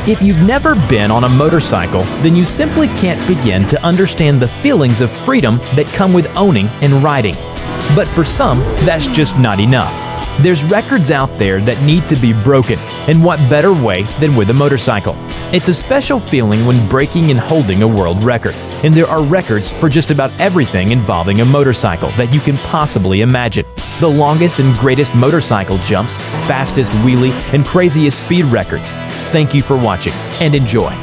If you've never been on a motorcycle, then you simply can't begin to understand the feelings of freedom that come with owning and riding. But for some, that's just not enough. There's records out there that need to be broken, and what better way than with a motorcycle? It's a special feeling when breaking and holding a world record, and there are records for just about everything involving a motorcycle that you can possibly imagine. The longest and greatest motorcycle jumps, fastest wheelie, and craziest speed records. Thank you for watching, and enjoy.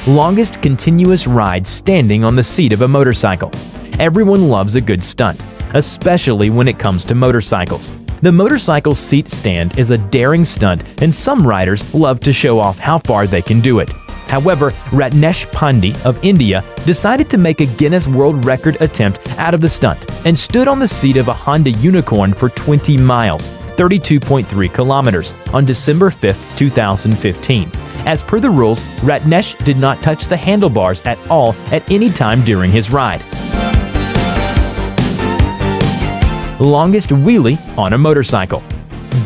Longest continuous ride standing on the seat of a motorcycle. Everyone loves a good stunt, especially when it comes to motorcycles. The motorcycle seat stand is a daring stunt, and some riders love to show off how far they can do it. However, Ratnesh Pandey of India decided to make a Guinness World Record attempt out of the stunt and stood on the seat of a Honda Unicorn for 20 miles, 32.3 kilometers, on December 5, 2015. As per the rules, Ratnesh did not touch the handlebars at all at any time during his ride. Longest wheelie on a motorcycle.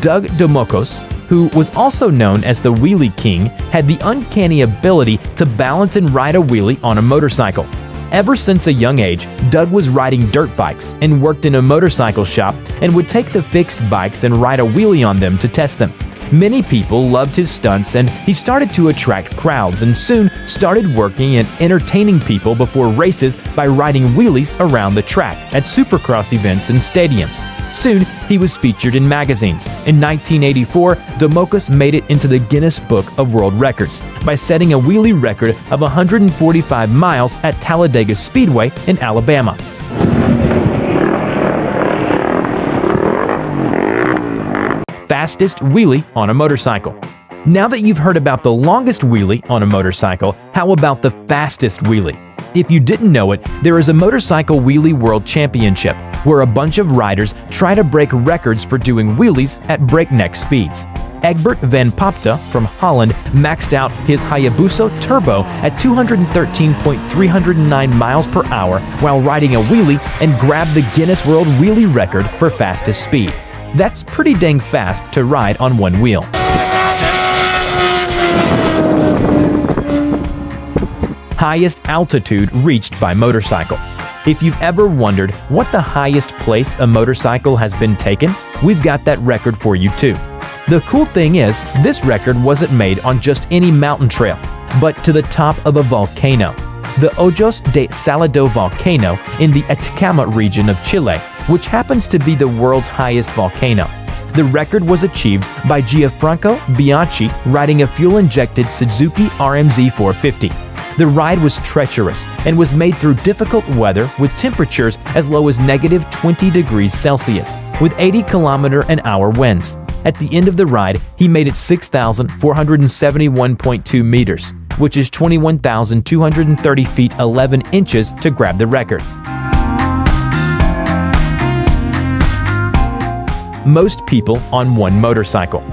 Doug Domokos, who was also known as the Wheelie King, had the uncanny ability to balance and ride a wheelie on a motorcycle. Ever since a young age, Doug was riding dirt bikes and worked in a motorcycle shop and would take the fixed bikes and ride a wheelie on them to test them. Many people loved his stunts, and he started to attract crowds and soon started working and entertaining people before races by riding wheelies around the track at supercross events and stadiums. Soon, he was featured in magazines. In 1984, Domokos made it into the Guinness Book of World Records by setting a wheelie record of 145 miles at Talladega Speedway in Alabama. Fastest wheelie on a motorcycle. Now that you've heard about the longest wheelie on a motorcycle, how about the fastest wheelie? If you didn't know it, there is a Motorcycle Wheelie World Championship where a bunch of riders try to break records for doing wheelies at breakneck speeds. Egbert van Popta from Holland maxed out his Hayabusa Turbo at 213.309 miles per hour while riding a wheelie and grabbed the Guinness World Wheelie record for fastest speed. That's pretty dang fast to ride on one wheel. Highest altitude reached by motorcycle. If you've ever wondered what the highest place a motorcycle has been taken, we've got that record for you too. The cool thing is, this record wasn't made on just any mountain trail, but to the top of a volcano. The Ojos de Salado volcano in the Atacama region of Chile, which happens to be the world's highest volcano. The record was achieved by Gianfranco Bianchi riding a fuel-injected Suzuki RMZ 450. The ride was treacherous and was made through difficult weather with temperatures as low as -20 degrees Celsius, with 80 km/h winds. At the end of the ride, he made it 6,471.2 meters, which is 21,230 feet 11 inches to grab the record. Most people on one motorcycle.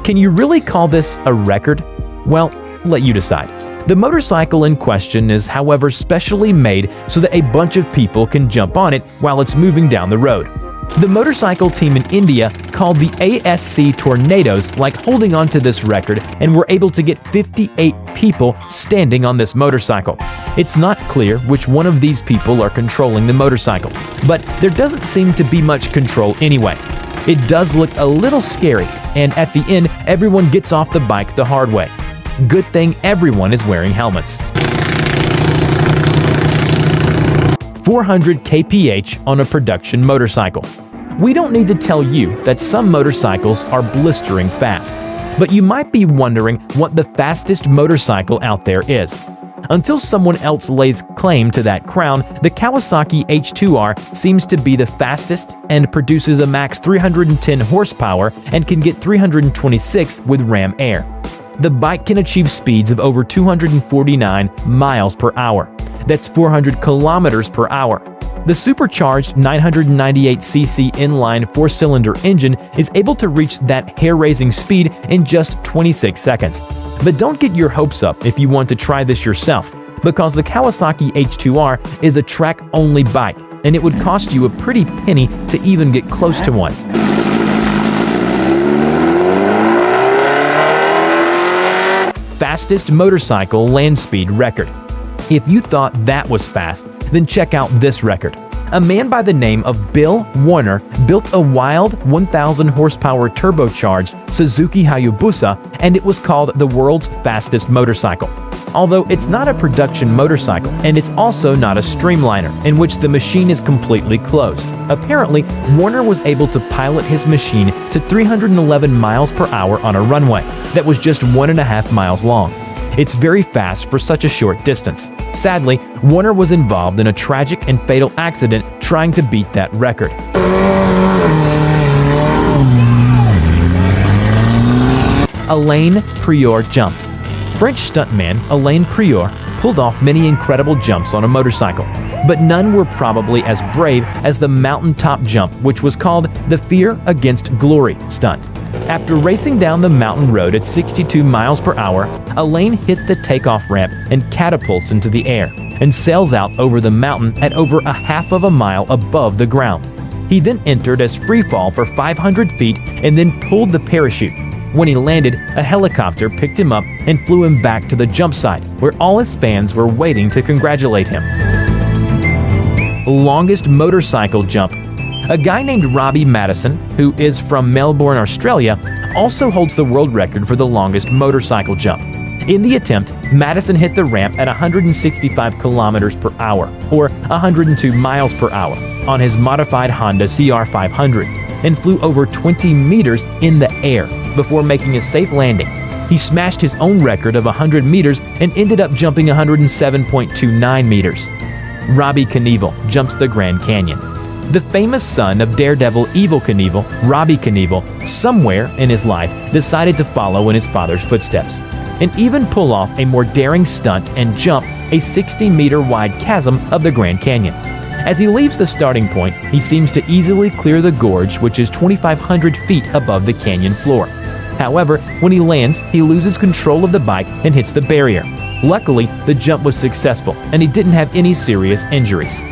Can you really call this a record? Well, let you decide. The motorcycle in question is, however, specially made so that a bunch of people can jump on it while it's moving down the road. The motorcycle team in India called the ASC Tornadoes like holding on to this record and were able to get 58 people standing on this motorcycle. It's not clear which one of these people are controlling the motorcycle, but there doesn't seem to be much control anyway. It does look a little scary, and at the end, everyone gets off the bike the hard way. Good thing everyone is wearing helmets. 400 kph on a production motorcycle. We don't need to tell you that some motorcycles are blistering fast, but you might be wondering what the fastest motorcycle out there is. Until someone else lays claim to that crown, the Kawasaki H2R seems to be the fastest and produces a max 310 horsepower and can get 326 with ram air. The bike can achieve speeds of over 249 miles per hour. That's 400 kilometers per hour. The supercharged 998cc inline 4-cylinder engine is able to reach that hair-raising speed in just 26 seconds. But don't get your hopes up if you want to try this yourself, because the Kawasaki H2R is a track-only bike, and it would cost you a pretty penny to even get close to one. Fastest motorcycle land speed record. If you thought that was fast, then check out this record. A man by the name of Bill Warner built a wild 1,000 horsepower turbocharged Suzuki Hayabusa, and it was called the world's fastest motorcycle. Although it's not a production motorcycle, and it's also not a streamliner, in which the machine is completely closed. Apparently, Warner was able to pilot his machine to 311 miles per hour on a runway that was just 1.5 miles long. It's very fast for such a short distance. Sadly, Warner was involved in a tragic and fatal accident trying to beat that record. Alain Prieur jump. French stuntman Alain Prieur pulled off many incredible jumps on a motorcycle, but none were probably as brave as the mountaintop jump, which was called the Fear Against Glory stunt. After racing down the mountain road at 62 miles per hour, Alain hit the takeoff ramp and catapults into the air and sails out over the mountain at over a half of a mile above the ground. He then entered as freefall for 500 feet and then pulled the parachute. When he landed, a helicopter picked him up and flew him back to the jump site, where all his fans were waiting to congratulate him. Longest motorcycle jump. A guy named Robbie Madison, who is from Melbourne, Australia, also holds the world record for the longest motorcycle jump. In the attempt, Madison hit the ramp at 165 kilometers per hour, or 102 miles per hour, on his modified Honda CR500, and flew over 20 meters in the air before making a safe landing. He smashed his own record of 100 meters and ended up jumping 107.29 meters. Robbie Knievel jumps the Grand Canyon. The famous son of daredevil Evel Knievel, Robbie Knievel, somewhere in his life decided to follow in his father's footsteps, and even pull off a more daring stunt and jump a 60-meter wide chasm of the Grand Canyon. As he leaves the starting point, he seems to easily clear the gorge, which is 2,500 feet above the canyon floor. However, when he lands, he loses control of the bike and hits the barrier. Luckily, the jump was successful, and he didn't have any serious injuries.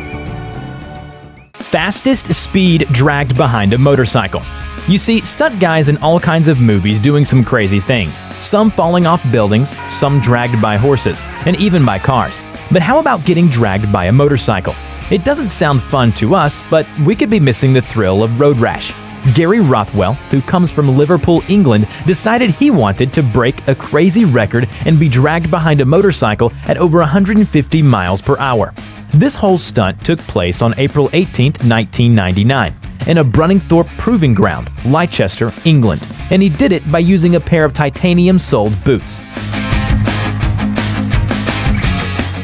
Fastest speed dragged behind a motorcycle. You see stunt guys in all kinds of movies doing some crazy things, some falling off buildings, some dragged by horses, and even by cars. But how about getting dragged by a motorcycle? It doesn't sound fun to us, but we could be missing the thrill of road rash. Gary Rothwell, who comes from Liverpool, England, decided he wanted to break a crazy record and be dragged behind a motorcycle at over 150 miles per hour. This whole stunt took place on April 18, 1999, in a Brunningthorpe Proving Ground, Leicester, England, and he did it by using a pair of titanium-soled boots.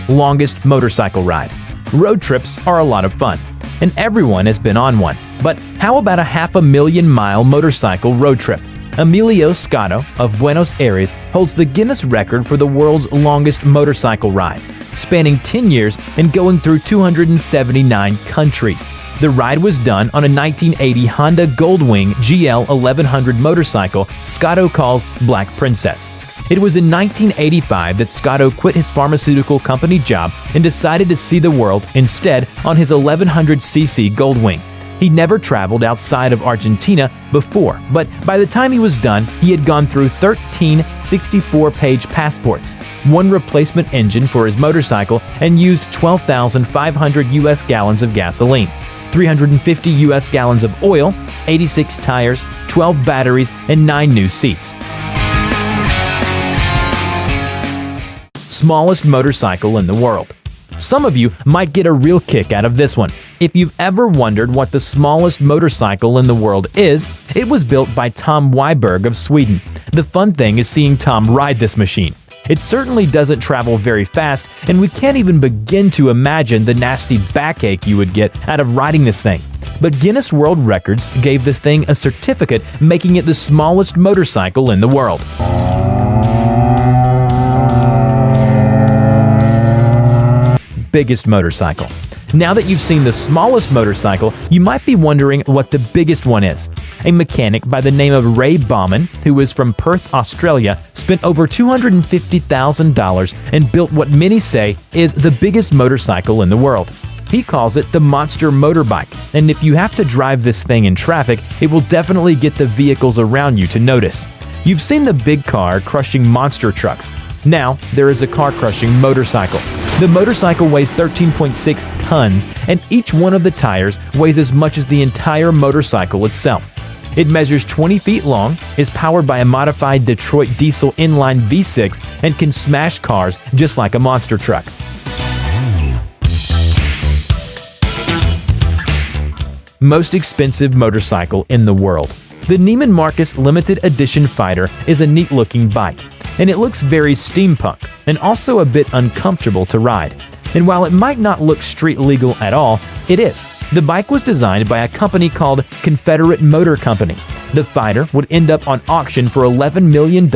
Longest motorcycle ride. Road trips are a lot of fun, and everyone has been on one. But how about a 500,000-mile motorcycle road trip? Emilio Scotto of Buenos Aires holds the Guinness record for the world's longest motorcycle ride, spanning 10 years and going through 279 countries. The ride was done on a 1980 Honda Goldwing GL 1100 motorcycle Scotto calls Black Princess. It was in 1985 that Scotto quit his pharmaceutical company job and decided to see the world instead on his 1100cc Goldwing. He never traveled outside of Argentina before, but by the time he was done, he had gone through 13 64-page passports, one replacement engine for his motorcycle, and used 12,500 US gallons of gasoline, 350 US gallons of oil, 86 tires, 12 batteries, and 9 new seats. Smallest motorcycle in the world. Some of you might get a real kick out of this one. If you've ever wondered what the smallest motorcycle in the world is, it was built by Tom Weiberg of Sweden. The fun thing is seeing Tom ride this machine. It certainly doesn't travel very fast, and we can't even begin to imagine the nasty backache you would get out of riding this thing. But Guinness World Records gave this thing a certificate, making it the smallest motorcycle in the world. Biggest motorcycle. Now that you've seen the smallest motorcycle, you might be wondering what the biggest one is. A mechanic by the name of Ray Bauman, who is from Perth, Australia, spent over $250,000 and built what many say is the biggest motorcycle in the world. He calls it the monster motorbike, and if you have to drive this thing in traffic, it will definitely get the vehicles around you to notice. You've seen the big car crushing monster trucks. Now, there is a car-crushing motorcycle. The motorcycle weighs 13.6 tons, and each one of the tires weighs as much as the entire motorcycle itself. It measures 20 feet long, is powered by a modified Detroit diesel inline V6, and can smash cars just like a monster truck. Most expensive motorcycle in the world. The Neiman Marcus Limited Edition Fighter is a neat-looking bike, and it looks very steampunk and also a bit uncomfortable to ride. And while it might not look street legal at all, it is. The bike was designed by a company called Confederate Motor Company. The Fighter would end up on auction for $11 million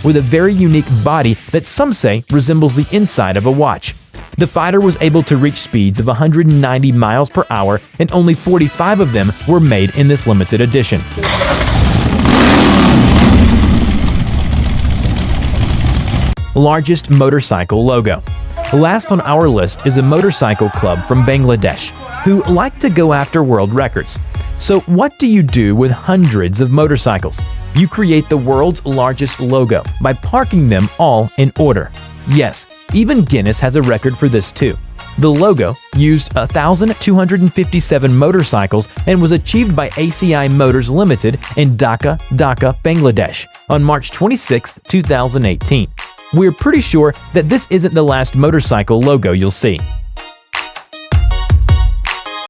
with a very unique body that some say resembles the inside of a watch. The Fighter was able to reach speeds of 190 miles per hour, and only 45 of them were made in this limited edition. Largest motorcycle logo. Last on our list is a motorcycle club from Bangladesh, who like to go after world records. So what do you do with hundreds of motorcycles? You create the world's largest logo by parking them all in order. Yes, even Guinness has a record for this too. The logo used 1,257 motorcycles and was achieved by ACI Motors Limited in Dhaka, Bangladesh on March 26, 2018. We're pretty sure that this isn't the last motorcycle logo you'll see.